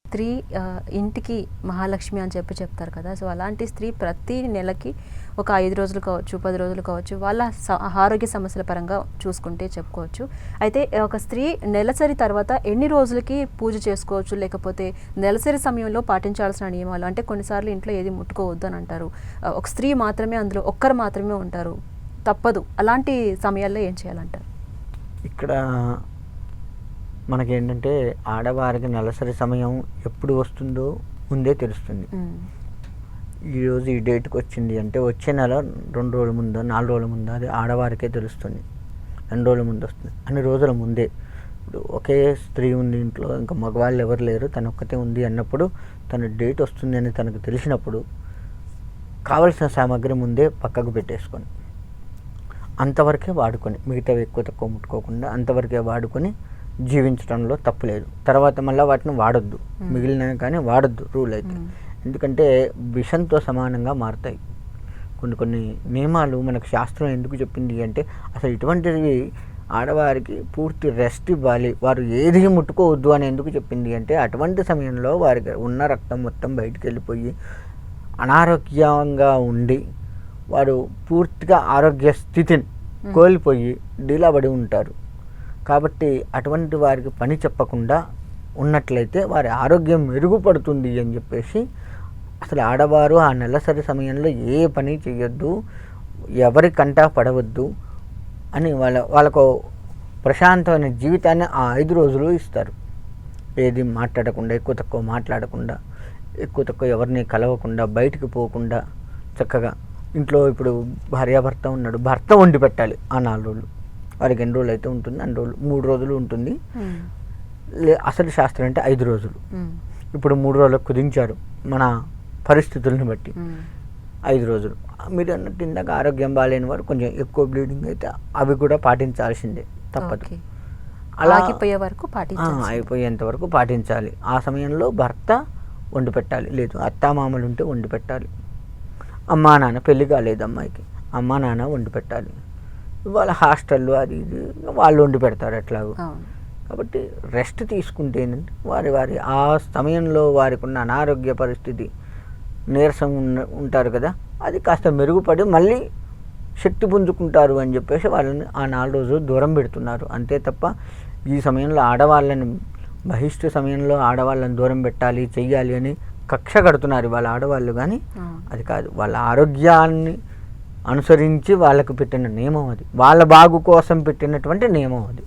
స్త్రీ ఇంటికి మహాలక్ష్మి అని చెప్తారు కదా. సో అలాంటి స్త్రీ ప్రతి నెలకి ఒక 5 రోజులు కావచ్చు, 10 రోజులు కావచ్చు, వాళ్ళ ఆరోగ్య సమస్యల పరంగా చూసుకుంటే చెప్పుకోవచ్చు. అయితే ఒక స్త్రీ నెలసరి తర్వాత ఎన్ని రోజులకి పూజ చేసుకోవచ్చు, లేకపోతే నెలసరి సమయంలో పాటించాల్సిన నియమాలు అంటే కొన్నిసార్లు ఇంట్లో ఏది ముట్టుకోవద్దు అని అంటారు. ఒక స్త్రీ మాత్రమే, అందులో ఒక్కరు మాత్రమే ఉంటారు, తప్పదు. అలాంటి సమయాల్లో ఏం చేయాలంటారు? ఇక్కడ మనకేంటంటే ఆడవారికి నెలసరి సమయం ఎప్పుడు వస్తుందో ముందే తెలుస్తుంది. ఈరోజు ఈ డేట్కి వచ్చింది అంటే వచ్చే నెల 2 రోజుల ముందో 4 రోజుల ముందో అది ఆడవారికే తెలుస్తుంది. 2 రోజుల ముందు వస్తుంది, అన్ని రోజుల ముందే. ఇప్పుడు ఒకే స్త్రీ ఉంది ఇంట్లో, ఇంకా మగవాళ్ళు ఎవరు లేరు, తను ఒక్కతే ఉంది అన్నప్పుడు తన డేట్ వస్తుంది అని తనకు తెలిసినప్పుడు కావలసిన సామాగ్రి ముందే పక్కకు పెట్టేసుకొని అంతవరకే వాడుకొని, మిగతావి ఎక్కువ తక్కువ ముట్టుకోకుండా అంతవరకే వాడుకొని జీవించడంలో తప్పులేదు. తర్వాత మళ్ళీ వాటిని వాడొద్దు, మిగిలినవి కానీ వాడొద్దు రూల్ అయితే. ఎందుకంటే విషంతో సమానంగా మారుతాయి. కొన్ని నియమాలు మనకు శాస్త్రం ఎందుకు చెప్పింది అంటే అసలు ఇటువంటివి ఆడవారికి పూర్తి రెస్ట్ ఇవ్వాలి, వారు ఏది ముట్టుకోవద్దు అని ఎందుకు చెప్పింది అంటే అటువంటి సమయంలో వారికి ఉన్న రక్తం మొత్తం బయటికి వెళ్ళిపోయి అనారోగ్యంగా ఉండి వారు పూర్తిగా ఆరోగ్య స్థితిని కోల్పోయి డీలాబడి ఉంటారు. కాబట్టి అటువంటి వారికి పని చెప్పకుండా ఉన్నట్లయితే వారి ఆరోగ్యం మెరుగుపడుతుంది అని చెప్పేసి అసలు ఆడవారు ఆ నెలసరి సమయంలో ఏ పని చేయొద్దు, ఎవరి కంటా పడవద్దు అని వాళ్ళకు ప్రశాంతమైన జీవితాన్ని ఆ 5 రోజులు ఇస్తారు. ఏది మాట్లాడకుండా, ఎక్కువ తక్కువ మాట్లాడకుండా, ఎక్కువ తక్కువ ఎవరిని కలవకుండా, బయటికి పోకుండా చక్కగా ఇంట్లో. ఇప్పుడు భార్యాభర్త ఉన్నాడు, భర్త వండి పెట్టాలి ఆ 4 రోజులు. వారికి ఎన్ని రోజులు అయితే ఉంటుంది అన్ని రోజులు, 3 రోజులు ఉంటుంది. అసలు శాస్త్రం అంటే 5 రోజులు. ఇప్పుడు 3 రోజులకు కుదించారు మన పరిస్థితులను బట్టి 5 రోజులు. మీరు అన్నట్టు ఇందాక ఆరోగ్యం బాగాలేని వారు కొంచెం ఎక్కువ బ్లీడింగ్ అయితే అవి కూడా పాటించాల్సిందే, తప్పదు. అలా అయిపోయేంత వరకు పాటించాలి. ఆ సమయంలో భర్త వండి పెట్టాలి, లేదు అత్తామామలు ఉంటే వండి పెట్టాలి. అమ్మా నాన్న, పెళ్ళి కాలేదు అమ్మాయికి, అమ్మా నాన్న వండి పెట్టాలి. వాళ్ళ హాస్టల్లో అది ఇది వాళ్ళు వండి పెడతారు ఎట్లాగో. కాబట్టి రెస్ట్ తీసుకుంటే వారి ఆ సమయంలో వారికి ఉన్న అనారోగ్య పరిస్థితి, నీరసం ఉంటారు కదా, అది కాస్త మెరుగుపడి మళ్ళీ శక్తి పుంజుకుంటారు అని చెప్పేసి వాళ్ళని ఆ 4 రోజులు దూరం పెడుతున్నారు. అంతే తప్ప ఈ సమయంలో ఆడవాళ్ళని, బహిష్టు సమయంలో ఆడవాళ్ళని దూరం పెట్టాలి, చెయ్యాలి అని కక్ష కడుతున్నారు వాళ్ళ ఆడవాళ్ళు. కానీ అది కాదు, వాళ్ళ ఆరోగ్యాన్ని అనుసరించి వాళ్ళకు పెట్టిన నియమం అది, వాళ్ళ బాగు కోసం పెట్టినటువంటి నియమం అది.